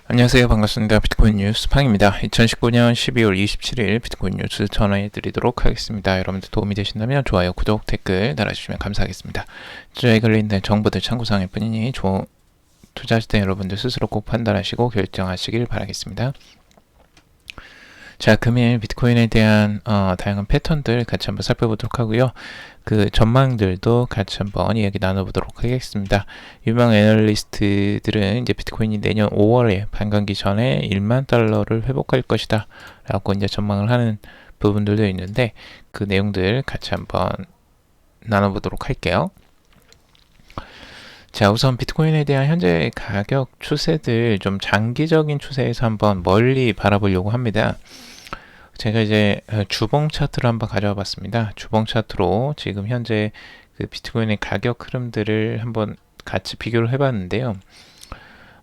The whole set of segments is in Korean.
안녕하세요. 반갑습니다. 비트코인 뉴스 팡입니다. 2019년 12월 27일 비트코인 뉴스 전해드리도록 하겠습니다. 여러분들 도움이 되신다면 좋아요, 구독, 댓글 달아주시면 감사하겠습니다. 투자에 관련된 정보들 참고사항일 뿐이니 투자하실 때 여러분들 스스로 꼭 판단하시고 결정하시길 바라겠습니다. 자, 금일 비트코인에 대한 다양한 패턴들 같이 한번 살펴보도록 하고요. 그 전망들도 같이 한번 이야기 나눠보도록 하겠습니다. 유명 애널리스트들은 이제 비트코인이 내년 5월에 반감기 전에 1만 달러를 회복할 것이다 라고 이제 전망을 하는 부분들도 있는데, 그 내용들 같이 한번 나눠보도록 할게요. 자, 우선 비트코인에 대한 현재 가격 추세들, 좀 장기적인 추세에서 한번 멀리 바라보려고 합니다. 제가 이제 주봉 차트를 한번 가져와 봤습니다. 주봉 차트로 지금 현재 그 비트코인의 가격 흐름들을 한번 같이 비교를 해봤는데요.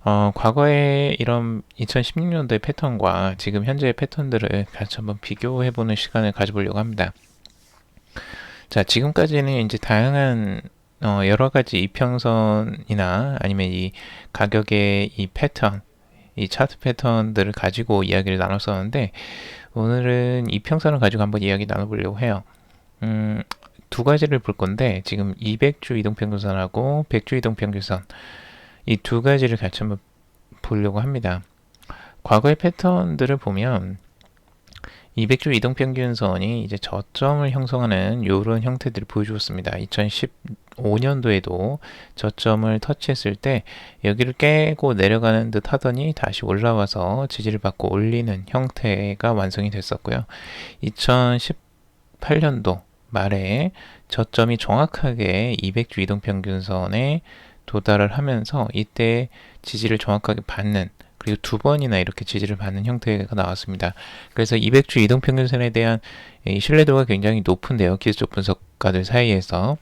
과거에 이런 2016년도의 패턴과 지금 현재의 패턴들을 같이 한번 비교해보는 시간을 가져보려고 합니다. 자, 지금까지는 이제 다양한 여러 가지 이평선이나 아니면 이 가격의 이 패턴, 이 차트 패턴들을 가지고 이야기를 나눴었는데, 오늘은 이평선을 가지고 한번 이야기 나눠보려고 해요. 두 가지를 볼 건데, 지금 200주 이동평균선하고 100주 이동평균선, 이 두 가지를 같이 한번 보려고 합니다. 과거의 패턴들을 보면 200주 이동평균선이 이제 저점을 형성하는 이런 형태들을 보여주었습니다. 2015년도에도 저점을 터치했을 때 여기를 깨고 내려가는 듯 하더니 다시 올라와서 지지를 받고 올리는 형태가 완성이 됐었고요. 2018년도 말에 저점이 정확하게 200주 이동평균선에 도달을 하면서 이때 지지를 정확하게 받는, 그리고 두 번이나 이렇게 지지를 받는 형태가 나왔습니다. 그래서 200주 이동평균선에 대한 신뢰도가 굉장히 높은데요, 기술적 분석가들 사이에서.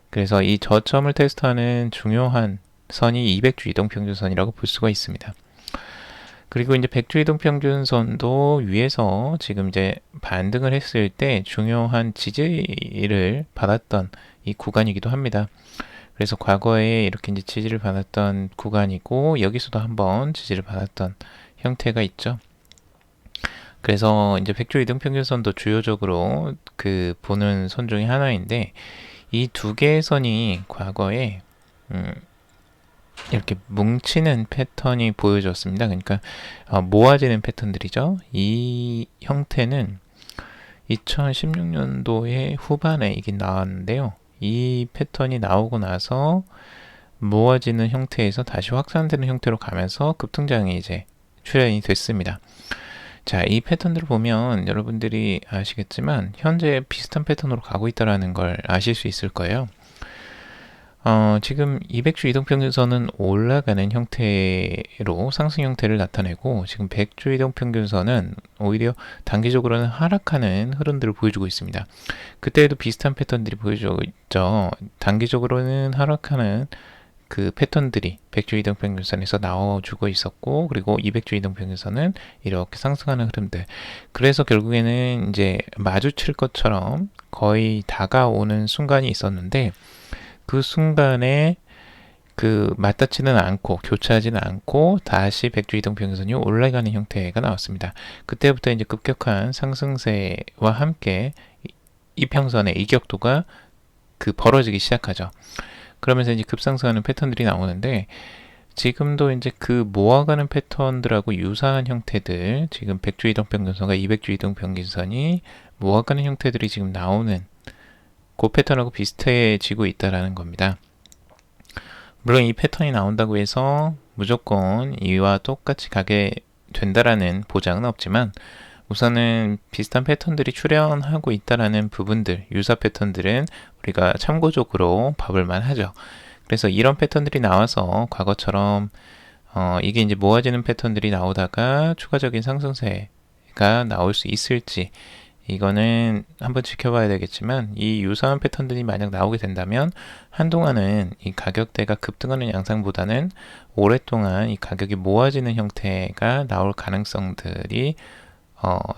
그래서 이 저점을 테스트하는 중요한 선이 200주 이동평균선이라고 볼 수가 있습니다. 그리고 이제 100주 이동평균선도 위에서 지금 이제 반등을 했을 때 중요한 지지를 받았던 이 구간이기도 합니다. 그래서 과거에 이렇게 이제 지지를 받았던 구간이고, 여기서도 한번 지지를 받았던 형태가 있죠. 그래서 이제 100주 이동평균선도 주요적으로 그 보는 선 중에 하나인데, 이 두 개의 선이 과거에 이렇게 뭉치는 패턴이 보여졌습니다. 그러니까 모아지는 패턴들이죠. 이 형태는 2016년도의 후반에 이게 나왔는데요. 이 패턴이 나오고 나서 모아지는 형태에서 다시 확산되는 형태로 가면서 급등장이 이제 출현이 됐습니다. 자, 이 패턴들을 보면 여러분들이 아시겠지만 현재 비슷한 패턴으로 가고 있다는 걸 아실 수 있을 거예요. 지금 200주 이동평균선은 올라가는 형태로 상승 형태를 나타내고, 지금 100주 이동평균선은 오히려 단기적으로는 하락하는 흐름들을 보여주고 있습니다. 그때에도 비슷한 패턴들이 보여주고 있죠. 단기적으로는 하락하는 그 패턴들이 100주 이동평균선에서 나와주고 있었고, 그리고 200주 이동평균선은 이렇게 상승하는 흐름들. 그래서 결국에는 이제 마주칠 것처럼 거의 다가오는 순간이 있었는데, 그 순간에 그 맞닿지는 않고 교차하지는 않고 다시 100주 이동평균선이 올라가는 형태가 나왔습니다. 그때부터 이제 급격한 상승세와 함께 이평선의 이격도가 그 벌어지기 시작하죠. 그러면서 이제 급상승하는 패턴들이 나오는데, 지금도 이제 그 모아가는 패턴들하고 유사한 형태들, 지금 100주 이동평균선과 200주 이동평균선이 모아가는 형태들이 지금 나오는 그 패턴하고 비슷해지고 있다는 겁니다. 물론 이 패턴이 나온다고 해서 무조건 이와 똑같이 가게 된다라는 보장은 없지만, 우선은 비슷한 패턴들이 출현하고 있다라는 부분들, 유사 패턴들은 우리가 참고적으로 봐볼만 하죠. 그래서 이런 패턴들이 나와서 과거처럼 이게 이제 모아지는 패턴들이 나오다가 추가적인 상승세가 나올 수 있을지, 이거는 한번 지켜봐야 되겠지만, 이 유사한 패턴들이 만약 나오게 된다면 한동안은 이 가격대가 급등하는 양상보다는 오랫동안 이 가격이 모아지는 형태가 나올 가능성들이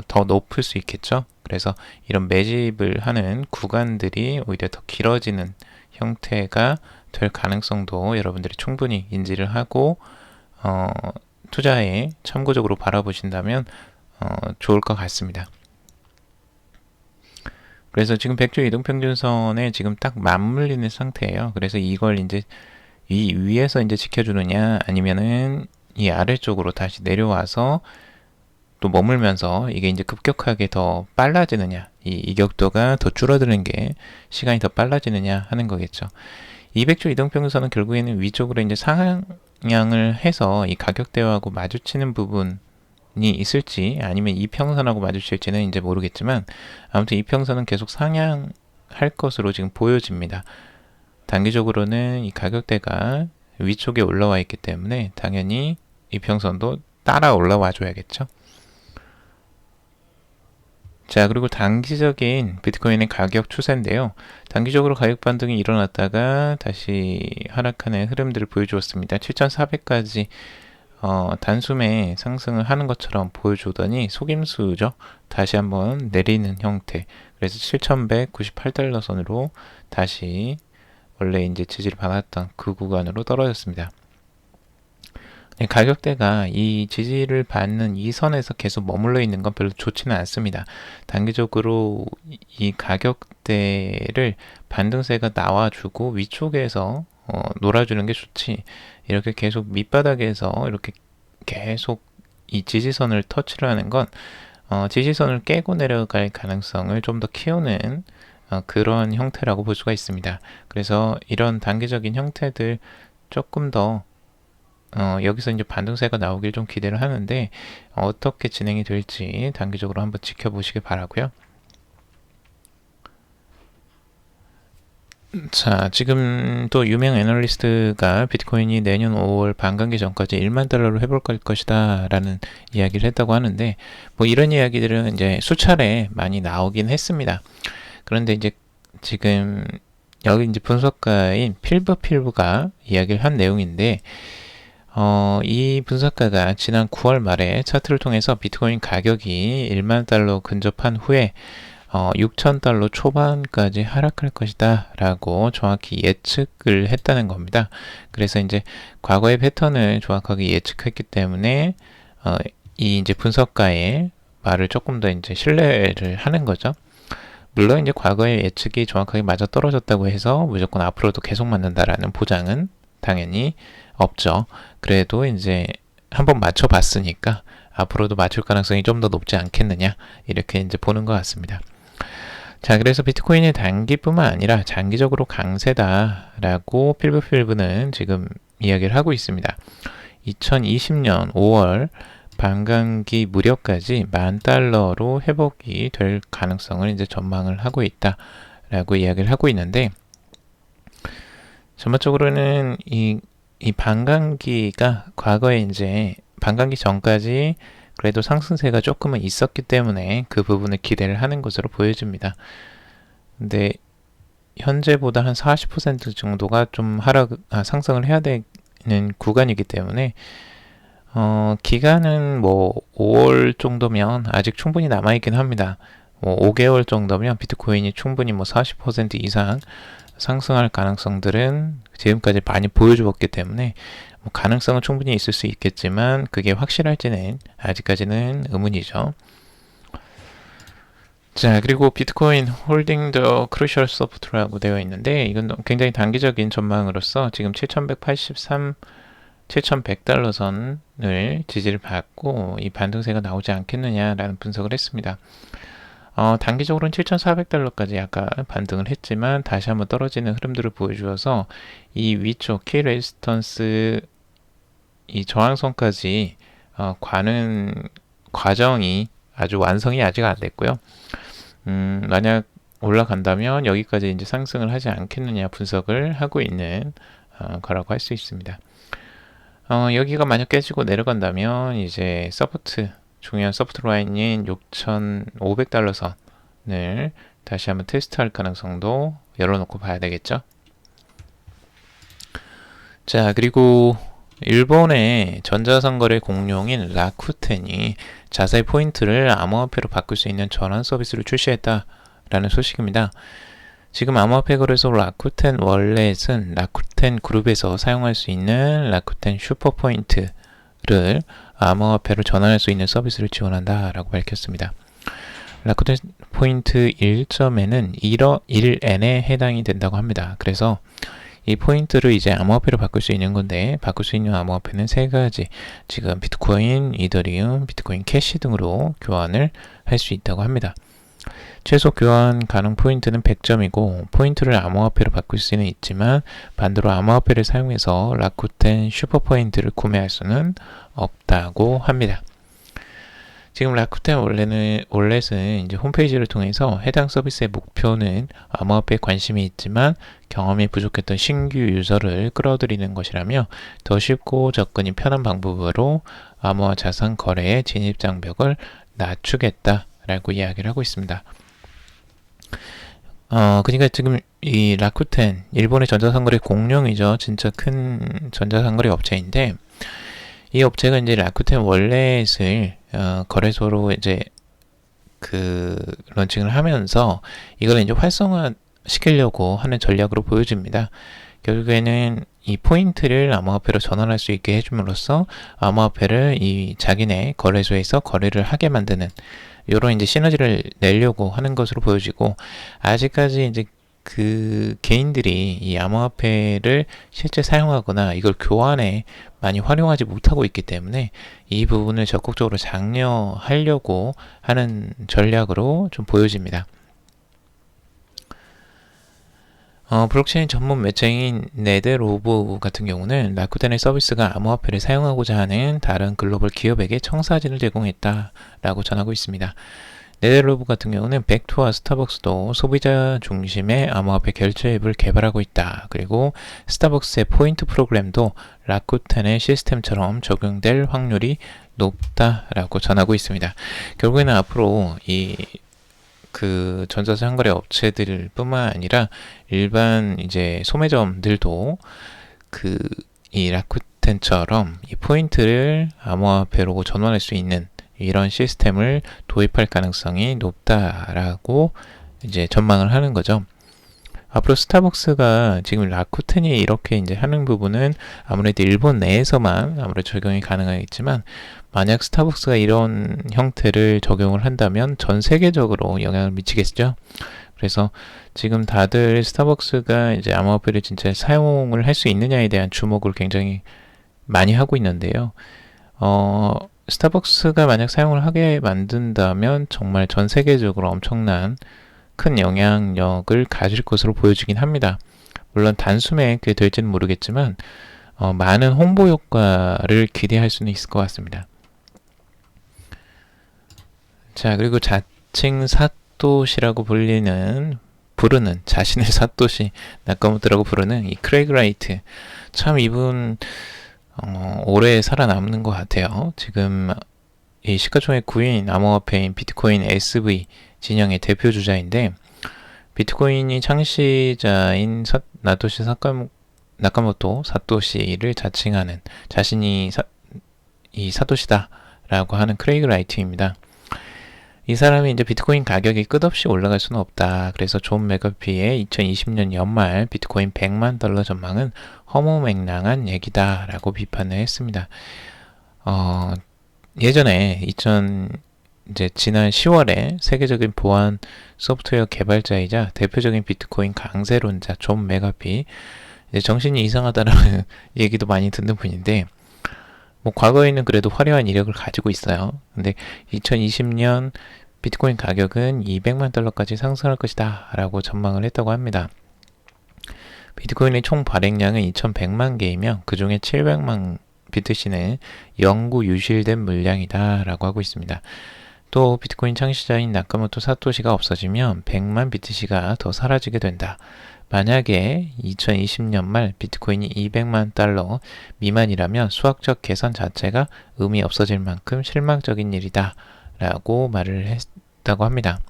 더 높을 수 있겠죠. 그래서 이런 매집을 하는 구간들이 오히려 더 길어지는 형태가 될 가능성도 여러분들이 충분히 인지를 하고 투자에 참고적으로 바라보신다면 좋을 것 같습니다. 그래서 지금 100주 이동평균선에 지금 딱 맞물리는 상태예요. 그래서 이걸 이제 이 위에서 이제 지켜주느냐, 아니면은 이 아래쪽으로 다시 내려와서 또 머물면서 이게 이제 급격하게 더 빨라지느냐, 이 이격도가 더 줄어드는 게 시간이 더 빨라지느냐 하는 거겠죠. 200주 이동평균선은 결국에는 위쪽으로 이제 상향을 해서 이 가격대하고 마주치는 부분이 있을지, 아니면 이평선하고 마주칠지는 이제 모르겠지만, 아무튼 이평선은 계속 상향할 것으로 지금 보여집니다. 단기적으로는 이 가격대가 위쪽에 올라와 있기 때문에 당연히 이평선도 따라 올라와 줘야겠죠. 자, 그리고 단기적인 비트코인의 가격 추세인데요. 단기적으로 가격 반등이 일어났다가 다시 하락하는 흐름들을 보여주었습니다. 7,400까지 단숨에 상승을 하는 것처럼 보여주더니 속임수죠. 다시 한번 내리는 형태. 그래서 7,198달러 선으로 다시 원래 이제 지지를 받았던 그 구간으로 떨어졌습니다. 가격대가 이 지지를 받는 이 선에서 계속 머물러 있는 건 별로 좋지는 않습니다. 단기적으로 이 가격대를 반등세가 나와주고 위쪽에서 놀아주는 게 좋지, 이렇게 계속 밑바닥에서 이렇게 계속 이 지지선을 터치를 하는 건 지지선을 깨고 내려갈 가능성을 좀 더 키우는 그런 형태라고 볼 수가 있습니다. 그래서 이런 단기적인 형태들 조금 더 여기서 이제 반등세가 나오길 좀 기대를 하는데, 어떻게 진행이 될지 단기적으로 한번 지켜보시길 바라고요. 자, 지금 또 유명 애널리스트가 비트코인이 내년 5월 반감기 전까지 1만 달러로 회복할 것이다 라는 이야기를 했다고 하는데, 뭐 이런 이야기들은 이제 수차례 많이 나오긴 했습니다. 그런데 이제 지금 여기 이제 분석가인 필브가 이야기를 한 내용인데, 이 분석가가 지난 9월 말에 차트를 통해서 비트코인 가격이 1만 달러 근접한 후에 6,000달러 초반까지 하락할 것이다 라고 정확히 예측을 했다는 겁니다. 그래서 이제 과거의 패턴을 정확하게 예측했기 때문에 이 이제 분석가의 말을 조금 더 이제 신뢰를 하는 거죠. 물론 이제 과거의 예측이 정확하게 맞아 떨어졌다고 해서 무조건 앞으로도 계속 맞는다라는 보장은 당연히 없죠. 그래도 이제 한번 맞춰봤으니까 앞으로도 맞출 가능성이 좀 더 높지 않겠느냐, 이렇게 이제 보는 것 같습니다. 자, 그래서 비트코인의 단기뿐만 아니라 장기적으로 강세다라고 필브는 지금 이야기를 하고 있습니다. 2020년 5월 반감기 무렵까지 10,000달러로 회복이 될 가능성을 이제 전망을 하고 있다라고 이야기를 하고 있는데, 전반적으로는 이 반감기가 과거에 이제 반감기 전까지 그래도 상승세가 조금은 있었기 때문에 그 부분을 기대를 하는 것으로 보여집니다. 근데 현재보다 한 40% 정도가 좀 상승을 해야 되는 구간이기 때문에 기간은 뭐 5월 정도면 아직 충분히 남아있긴 합니다. 뭐 5개월 정도면 비트코인이 충분히 뭐 40% 이상 상승할 가능성들은 지금까지 많이 보여주었기 때문에 뭐 가능성은 충분히 있을 수 있겠지만 그게 확실할지는 아직까지는 의문이죠. 자, 그리고 비트코인 홀딩 더 크루셜 소프트라고 되어 있는데, 이건 굉장히 단기적인 전망으로서 지금 7,100달러 선을 지지를 받고 이 반등세가 나오지 않겠느냐라는 분석을 했습니다. 단기적으로는 7,400달러까지 약간 반등을 했지만 다시 한번 떨어지는 흐름들을 보여주어서 이 위쪽 키 레지스턴스 이 저항선까지 가는 과정이 아주 완성이 아직 안 됐고요. 만약 올라간다면 여기까지 이제 상승을 하지 않겠느냐 분석을 하고 있는 거라고 할 수 있습니다. 여기가 만약 깨지고 내려간다면 이제 중요한 서포트 라인인 6,500달러 선을 다시 한번 테스트할 가능성도 열어놓고 봐야 되겠죠. 자, 그리고 일본의 전자상거래 공룡인 라쿠텐이 자사의 포인트를 암호화폐로 바꿀 수 있는 전환 서비스를 출시했다라는 소식입니다. 지금 암호화폐 거래소 라쿠텐 월렛은 라쿠텐 그룹에서 사용할 수 있는 라쿠텐 슈퍼포인트 암호화폐로 전환할 수 있는 서비스를 지원한다라고 밝혔습니다. 라쿠텐 포인트 1점에는 1N에 해당이 된다고 합니다. 그래서 이 포인트를 이제 암호화폐로 바꿀 수 있는 건데, 바꿀 수 있는 암호화폐는 세 가지, 지금 비트코인, 이더리움, 비트코인 캐시 등으로 교환을 할 수 있다고 합니다. 최소 교환 가능 포인트는 100점이고 포인트를 암호화폐로 바꿀 수는 있지만 반대로 암호화폐를 사용해서 라쿠텐 슈퍼포인트를 구매할 수는 없다고 합니다. 지금 라쿠텐 월렛은 이제 홈페이지를 통해서 해당 서비스의 목표는 암호화폐에 관심이 있지만 경험이 부족했던 신규 유저를 끌어들이는 것이라며 더 쉽고 접근이 편한 방법으로 암호화 자산 거래의 진입 장벽을 낮추겠다라고 이야기를 하고 있습니다. 그러니까 지금 이 라쿠텐, 일본의 전자상거래 공룡이죠. 진짜 큰 전자상거래 업체인데, 이 업체가 이제 라쿠텐 월렛을 거래소로 이제 런칭을 하면서 이걸 이제 활성화 시키려고 하는 전략으로 보여집니다. 결국에는 이 포인트를 암호화폐로 전환할 수 있게 해줌으로써 암호화폐를 이 자기네 거래소에서 거래를 하게 만드는 이런 이제 시너지를 내려고 하는 것으로 보여지고, 아직까지 이제 개인들이 이 암호화폐를 실제 사용하거나 이걸 교환에 많이 활용하지 못하고 있기 때문에 이 부분을 적극적으로 장려하려고 하는 전략으로 좀 보여집니다. 블록체인 전문 매체인 네데로브 같은 경우는 라쿠텐의 서비스가 암호화폐를 사용하고자 하는 다른 글로벌 기업에게 청사진을 제공했다라고 전하고 있습니다. 네데로브 같은 경우는 벡투와 스타벅스도 소비자 중심의 암호화폐 결제 앱을 개발하고 있다. 그리고 스타벅스의 포인트 프로그램도 라쿠텐의 시스템처럼 적용될 확률이 높다라고 전하고 있습니다. 결국에는 앞으로 전자상거래 업체들 뿐만 아니라 일반 이제 소매점들도 이 라쿠텐처럼 이 포인트를 암호화폐로 전환할 수 있는 이런 시스템을 도입할 가능성이 높다라고 이제 전망을 하는 거죠. 앞으로 스타벅스가 지금 라쿠텐이 이렇게 이제 하는 부분은 아무래도 일본 내에서만 아무래도 적용이 가능하겠지만, 만약 스타벅스가 이런 형태를 적용을 한다면 전 세계적으로 영향을 미치겠죠. 그래서 지금 다들 스타벅스가 이제 암호화폐를 진짜 사용을 할 수 있느냐에 대한 주목을 굉장히 많이 하고 있는데요. 스타벅스가 만약 사용을 하게 만든다면 정말 전 세계적으로 엄청난 큰 영향력을 가질 것으로 보여지긴 합니다. 물론 단숨에 그게 될지는 모르겠지만 많은 홍보 효과를 기대할 수는 있을 것 같습니다. 자, 그리고 자칭 사토시라고 부르는 자신을 사토시 나카모토라고 부르는 이 크레이그 라이트, 참 이분 오래 살아남는 것 같아요. 지금 이 시가총액 9위인 암호화폐인 비트코인 SV 진영의 대표 주자인데, 비트코인이 창시자인 나카모토 사토시를 자칭하는 자신이 이 사토시다라고 하는 크레이그 라이트입니다. 이 사람이 이제 비트코인 가격이 끝없이 올라갈 수는 없다. 그래서 존 맥어피의 2020년 연말 비트코인 100만 달러 전망은 허무맹랑한 얘기다라고 비판을 했습니다. 예전에 지난 10월에 세계적인 보안 소프트웨어 개발자이자 대표적인 비트코인 강세론자 존 맥어피, 정신이 이상하다라는 얘기도 많이 듣는 분인데, 과거에는 그래도 화려한 이력을 가지고 있어요. 근데 2020년 비트코인 가격은 200만 달러까지 상승할 것이다 라고 전망을 했다고 합니다. 비트코인의 총 발행량은 2100만 개이며 그 중에 700만 비트시는 영구 유실된 물량이다 라고 하고 있습니다. 또 비트코인 창시자인 나카모토 사토시가 없어지면 100만 비트시가 더 사라지게 된다. 만약에 2020년 말 비트코인이 200만 달러 미만이라면 수학적 계산 자체가 의미 없어질 만큼 실망적인 일이다 라고 말을 했다고 합니다.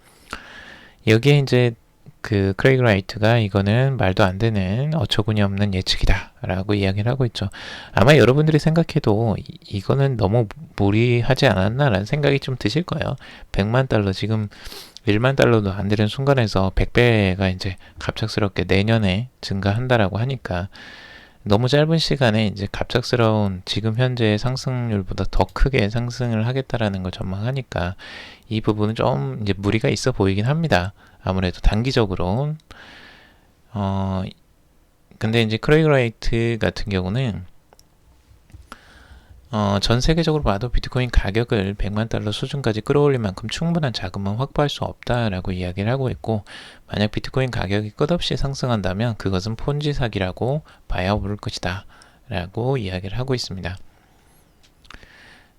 여기에 이제 크레이그 라이트가 이거는 말도 안 되는 어처구니 없는 예측이다 라고 이야기를 하고 있죠. 아마 여러분들이 생각해도 이거는 너무 무리하지 않았나 라는 생각이 좀 드실 거예요. 100만 달러, 지금 1만 달러도 안 되는 순간에서 100배가 이제 갑작스럽게 내년에 증가한다라고 하니까 너무 짧은 시간에 이제 갑작스러운 지금 현재의 상승률보다 더 크게 상승을 하겠다라는 걸 전망하니까 이 부분은 좀 이제 무리가 있어 보이긴 합니다. 아무래도 단기적으로. 근데 이제 크레이그 라이트 같은 경우는 전 세계적으로 봐도 비트코인 가격을 100만 달러 수준까지 끌어올릴 만큼 충분한 자금은 확보할 수 없다라고 이야기를 하고 있고, 만약 비트코인 가격이 끝없이 상승한다면 그것은 폰지 사기라고 봐야 올 것이다 라고 이야기를 하고 있습니다.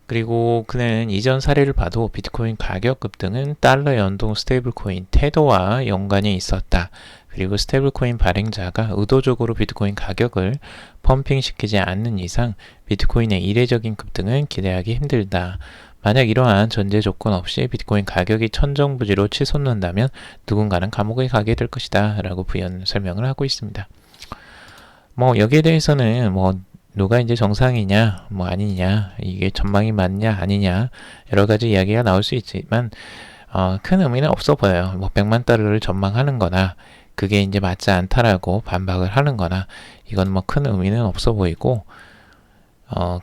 그리고 그는 이전 사례를 봐도 비트코인 가격 급등은 달러 연동 스테이블코인 테더와 연관이 있었다. 그리고 스테이블코인 발행자가 의도적으로 비트코인 가격을 펌핑시키지 않는 이상 비트코인의 이례적인 급등은 기대하기 힘들다. 만약 이러한 전제 조건 없이 비트코인 가격이 천정부지로 치솟는다면 누군가는 감옥에 가게 될 것이다 라고 설명을 하고 있습니다. 여기에 대해서는 누가 이제 정상이냐 아니냐, 이게 전망이 맞냐 아니냐 여러 가지 이야기가 나올 수 있지만 큰 의미는 없어 보여요. 100만 달러를 전망하는 거나 그게 이제 맞지 않다라고 반박을 하는 거나 이건 큰 의미는 없어 보이고,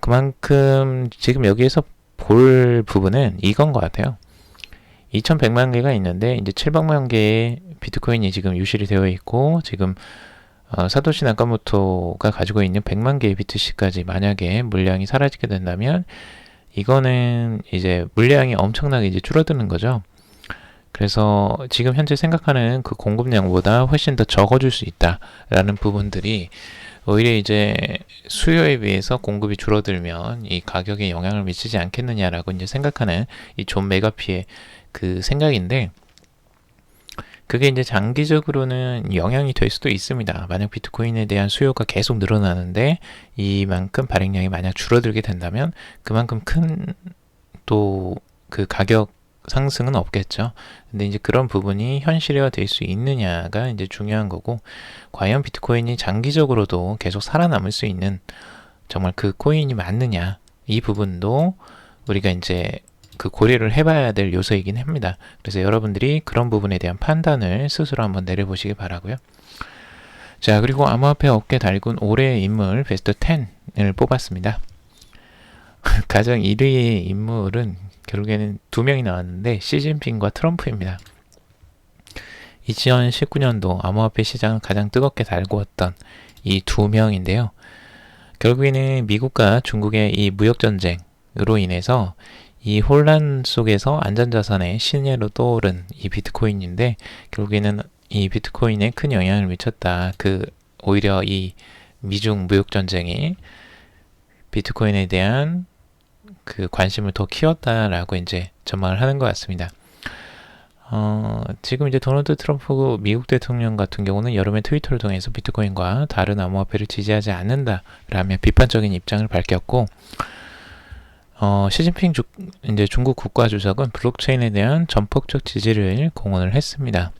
그만큼 지금 여기에서 볼 부분은 이건 것 같아요. 2100만 개가 있는데 이제 700만 개의 비트코인이 지금 유실이 되어 있고, 지금 사토시 나카모토가 가지고 있는 100만 개의 비트씨까지 만약에 물량이 사라지게 된다면 이거는 이제 물량이 엄청나게 이제 줄어드는 거죠. 그래서 지금 현재 생각하는 그 공급량보다 훨씬 더 적어질 수 있다라는 부분들이 오히려 이제 수요에 비해서 공급이 줄어들면 이 가격에 영향을 미치지 않겠느냐라고 이제 생각하는 이 존 메가피의 그 생각인데, 그게 이제 장기적으로는 영향이 될 수도 있습니다. 만약 비트코인에 대한 수요가 계속 늘어나는데 이만큼 발행량이 만약 줄어들게 된다면 그만큼 큰 또 그 가격 상승은 없겠죠. 근데 이제 그런 부분이 현실화 될 수 있느냐가 이제 중요한 거고, 과연 비트코인이 장기적으로도 계속 살아남을 수 있는 정말 그 코인이 맞느냐, 이 부분도 우리가 이제 그 고려를 해봐야 될 요소이긴 합니다. 그래서 여러분들이 그런 부분에 대한 판단을 스스로 한번 내려보시기 바라고요. 자, 그리고 암호화폐 업계 달군 올해의 인물 베스트 10을 뽑았습니다. 가장 1위의 인물은 결국에는 2명이 나왔는데 시진핑과 트럼프입니다. 2019년도 암호화폐 시장을 가장 뜨겁게 달구었던 이 2명인데요. 결국에는 미국과 중국의 이 무역전쟁으로 인해서 이 혼란 속에서 안전자산의 신예로 떠오른 이 비트코인인데, 결국에는 이 비트코인에 큰 영향을 미쳤다. 오히려 이 미중 무역전쟁이 비트코인에 대한 그 관심을 더 키웠다라고 이제 전망을 하는 것 같습니다. 지금 이제 도널드 트럼프 미국 대통령 같은 경우는 여름에 트위터를 통해서 비트코인과 다른 암호화폐를 지지하지 않는다라며 비판적인 입장을 밝혔고, 시진핑 이제 중국 국가주석은 블록체인에 대한 전폭적 지지를 공언을 했습니다.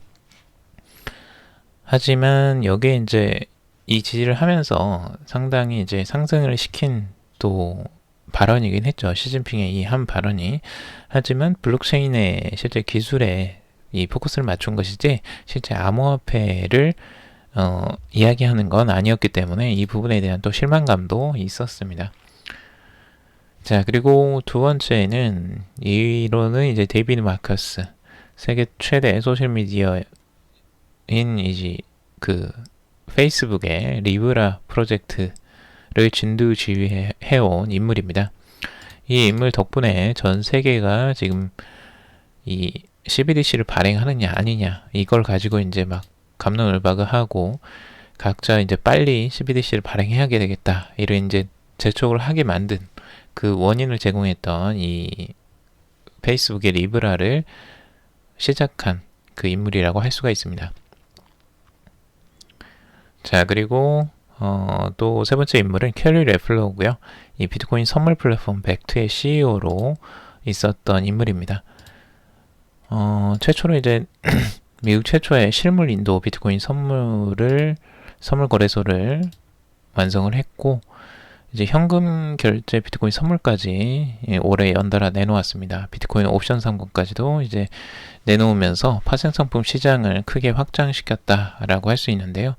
하지만 여기에 이제 이 지지를 하면서 상당히 이제 상승을 시킨 또 발언이긴 했죠. 시진핑의 이 한 발언이. 하지만 블록체인의 실제 기술에 이 포커스를 맞춘 것이지 실제 암호화폐를 이야기하는 건 아니었기 때문에 이 부분에 대한 또 실망감도 있었습니다. 자, 그리고 두 번째는 이로는 이제 데이비드 마커스, 세계 최대 소셜미디어인 이제 그 페이스북의 리브라 프로젝트를 진두지휘해온 인물입니다. 이 인물 덕분에 전 세계가 지금 이 CBDC를 발행하느냐 아니냐 이걸 가지고 이제 막 갑론을박을 하고 각자 이제 빨리 CBDC를 발행해야 되겠다 이런 이제 재촉을 하게 만든 그 원인을 제공했던 이 페이스북의 리브라를 시작한 그 인물이라고 할 수가 있습니다. 자, 그리고 또 세 번째 인물은 캐리 레플러고요. 이 비트코인 선물 플랫폼 벡트의 CEO로 있었던 인물입니다. 최초로 이제 미국 최초의 실물 인도 비트코인 선물 거래소를 완성을 했고, 이제 현금 결제 비트코인 선물까지 올해 연달아 내놓았습니다. 비트코인 옵션 상품까지도 이제 내놓으면서 파생 상품 시장을 크게 확장시켰다라고 할 수 있는데요.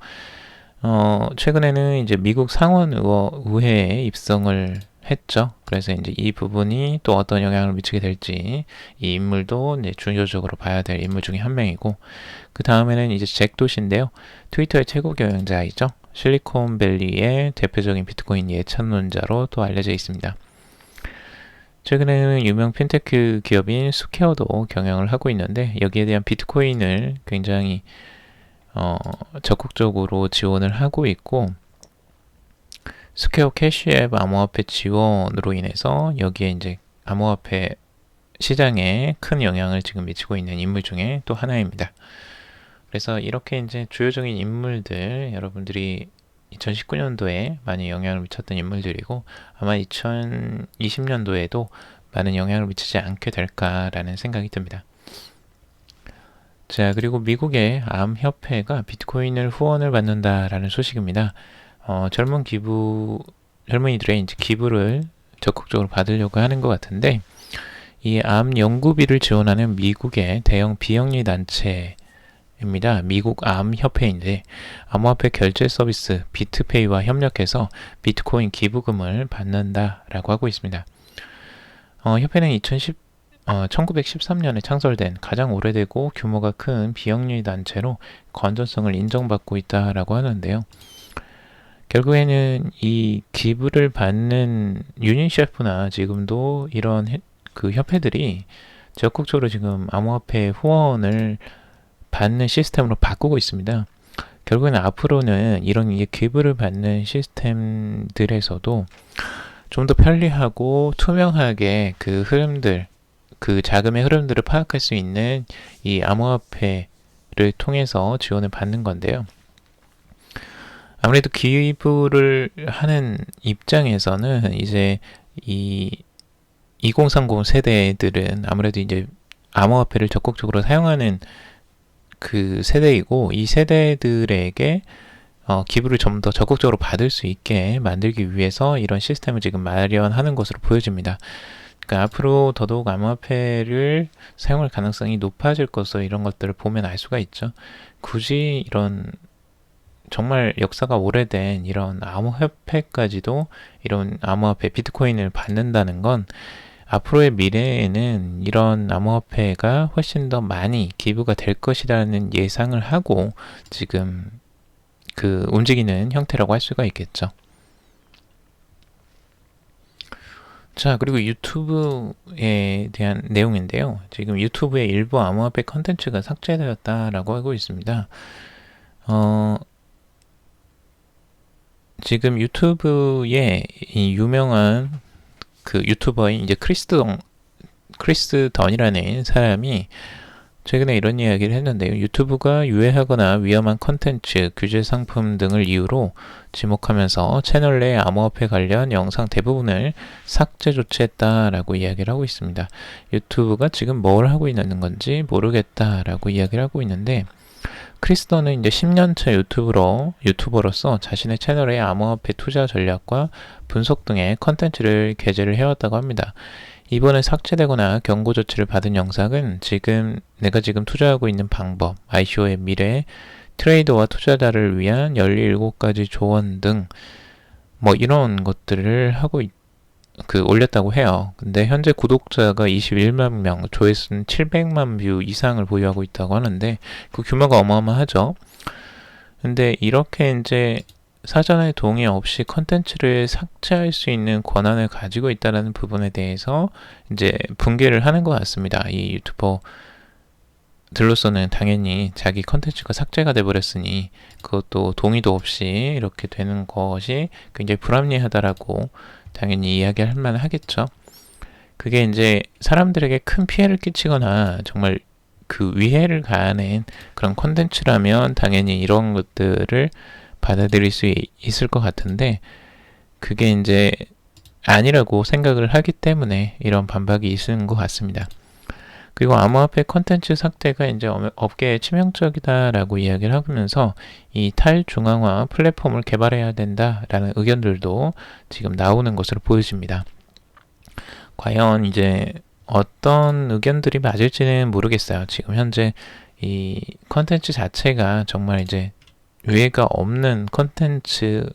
최근에는 이제 미국 상원의회에 입성을 했죠. 그래서 이제 이 부분이 또 어떤 영향을 미치게 될지 이 인물도 이제 중요적으로 봐야 될 인물 중에 한 명이고, 그 다음에는 이제 잭 도시인데요. 트위터의 최고 경영자이죠. 실리콘밸리의 대표적인 비트코인 예찬론자로 또 알려져 있습니다. 최근에는 유명 핀테크 기업인 스퀘어도 경영을 하고 있는데, 여기에 대한 비트코인을 굉장히 적극적으로 지원을 하고 있고, 스퀘어 캐시앱 암호화폐 지원으로 인해서 여기에 이제 암호화폐 시장에 큰 영향을 지금 미치고 있는 인물 중에 또 하나입니다. 그래서 이렇게 이제 주요적인 인물들, 여러분들이 2019년도에 많이 영향을 미쳤던 인물들이고, 아마 2020년도에도 많은 영향을 미치지 않게 될까라는 생각이 듭니다. 자, 그리고 미국의 암협회가 비트코인을 후원을 받는다라는 소식입니다. 젊은이들의 이제 기부를 적극적으로 받으려고 하는 것 같은데, 이 암 연구비를 지원하는 미국의 대형 비영리 단체입니다. 미국 암협회인데, 암호화폐 결제 서비스 비트페이와 협력해서 비트코인 기부금을 받는다라고 하고 있습니다. 협회는 1913년에 창설된 가장 오래되고 규모가 큰 비영리 단체로 건전성을 인정받고 있다라고 하는데요. 결국에는 이 기부를 받는 유니셰프나 지금도 이런 그 협회들이 적극적으로 지금 암호화폐 후원을 받는 시스템으로 바꾸고 있습니다. 결국에는 앞으로는 이런 기부를 받는 시스템들에서도 좀 더 편리하고 투명하게 그 흐름들, 그 자금의 흐름들을 파악할 수 있는 이 암호화폐를 통해서 지원을 받는 건데요. 아무래도 기부를 하는 입장에서는 이제 이 2030 세대들은 아무래도 이제 암호화폐를 적극적으로 사용하는 그 세대이고, 이 세대들에게 기부를 좀 더 적극적으로 받을 수 있게 만들기 위해서 이런 시스템을 지금 마련하는 것으로 보여집니다. 그러니까 앞으로 더더욱 암호화폐를 사용할 가능성이 높아질 것으로 이런 것들을 보면 알 수가 있죠. 굳이 이런 정말 역사가 오래된 이런 암호화폐까지도 이런 암호화폐 비트코인을 받는다는 건 앞으로의 미래에는 이런 암호화폐가 훨씬 더 많이 기부가 될 것이라는 예상을 하고 지금 그 움직이는 형태라고 할 수가 있겠죠. 자, 그리고 유튜브에 대한 내용인데요. 지금 유튜브의 일부 암호화폐 컨텐츠가 삭제되었다라고 하고 있습니다. 지금 유튜브에 이 유명한 그 유튜버인 이제 크리스 던이라는 사람이 최근에 이런 이야기를 했는데요. 유튜브가 유해하거나 위험한 컨텐츠, 규제 상품 등을 이유로 지목하면서 채널 내 암호화폐 관련 영상 대부분을 삭제 조치했다라고 이야기를 하고 있습니다. 유튜브가 지금 뭘 하고 있는 건지 모르겠다라고 이야기를 하고 있는데, 크리스턴은 이제 10년차 유튜버로서 자신의 채널의 암호화폐 투자 전략과 분석 등의 컨텐츠를 게재를 해왔다고 합니다. 이번에 삭제되거나 경고 조치를 받은 영상은 내가 지금 투자하고 있는 방법, ICO의 미래, 트레이더와 투자자를 위한 17가지 조언 등 뭐 이런 것들을 올렸다고 해요. 근데 현재 구독자가 21만 명, 조회수는 700만 뷰 이상을 보유하고 있다고 하는데 그 규모가 어마어마하죠. 근데 이렇게 이제 사전에 동의 없이 컨텐츠를 삭제할 수 있는 권한을 가지고 있다는 부분에 대해서 이제 분개를 하는 것 같습니다. 이 유튜버들로서는 당연히 자기 컨텐츠가 삭제가 돼버렸으니 그것도 동의도 없이 이렇게 되는 것이 굉장히 불합리하다라고 당연히 이야기할 만하겠죠. 그게 이제 사람들에게 큰 피해를 끼치거나 정말 그 위해를 가하는 그런 컨텐츠라면 당연히 이런 것들을 받아들일 수 있을 것 같은데, 그게 이제 아니라고 생각을 하기 때문에 이런 반박이 있는 것 같습니다. 그리고 암호화폐 컨텐츠 삭제가 이제 업계에 치명적이다라고 이야기를 하면서 이 탈중앙화 플랫폼을 개발해야 된다라는 의견들도 지금 나오는 것으로 보여집니다. 과연 이제 어떤 의견들이 맞을지는 모르겠어요. 지금 현재 이 컨텐츠 자체가 정말 이제 유해가 없는 컨텐츠일까?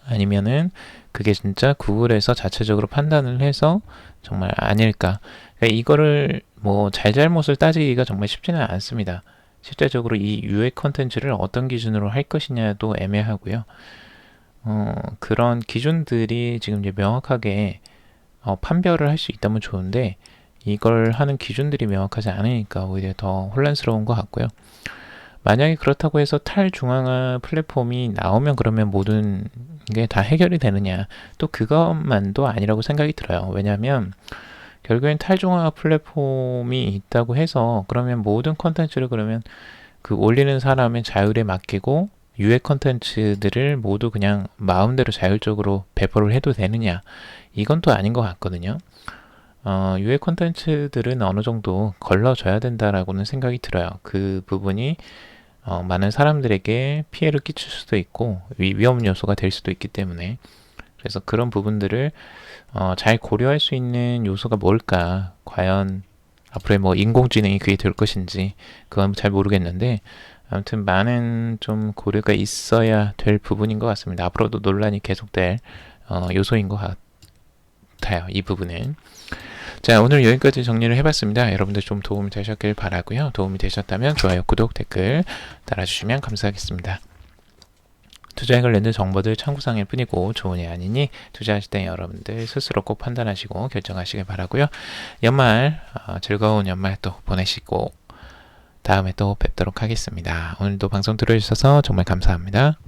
아니면은 그게 진짜 구글에서 자체적으로 판단을 해서 정말 아닐까? 그러니까 이거를 뭐 잘잘못을 따지기가 정말 쉽지는 않습니다. 실제적으로 이 유해 컨텐츠를 어떤 기준으로 할 것이냐도 애매하고요. 그런 기준들이 지금 이제 명확하게 판별을 할 수 있다면 좋은데 이걸 하는 기준들이 명확하지 않으니까 오히려 더 혼란스러운 것 같고요. 만약에 그렇다고 해서 탈중앙화 플랫폼이 나오면 그러면 모든 게 다 해결이 되느냐? 또 그것만도 아니라고 생각이 들어요. 왜냐하면 결국엔 탈중앙화 플랫폼이 있다고 해서 그러면 모든 컨텐츠를 그러면 그 올리는 사람의 자율에 맡기고 유해 컨텐츠들을 모두 그냥 마음대로 자율적으로 배포를 해도 되느냐? 이건 또 아닌 것 같거든요. 유해 콘텐츠들은 어느 정도 걸러줘야 된다라고는 생각이 들어요. 그 부분이 많은 사람들에게 피해를 끼칠 수도 있고 위험 요소가 될 수도 있기 때문에 그래서 그런 부분들을 잘 고려할 수 있는 요소가 뭘까? 과연 앞으로 뭐 인공지능이 그게 될 것인지 그건 잘 모르겠는데 아무튼 많은 좀 고려가 있어야 될 부분인 것 같습니다. 앞으로도 논란이 계속될 요소인 것 같아요. 이 부분은. 자, 오늘 여기까지 정리를 해봤습니다. 여러분들 좀 도움이 되셨길 바라고요. 도움이 되셨다면 좋아요, 구독, 댓글 달아주시면 감사하겠습니다. 투자에 관련된 정보들 참고사항일 뿐이고 좋으니 아니니 투자하실 때 여러분들 스스로 꼭 판단하시고 결정하시길 바라고요. 연말 즐거운 연말 또 보내시고 다음에 또 뵙도록 하겠습니다. 오늘도 방송 들어주셔서 정말 감사합니다.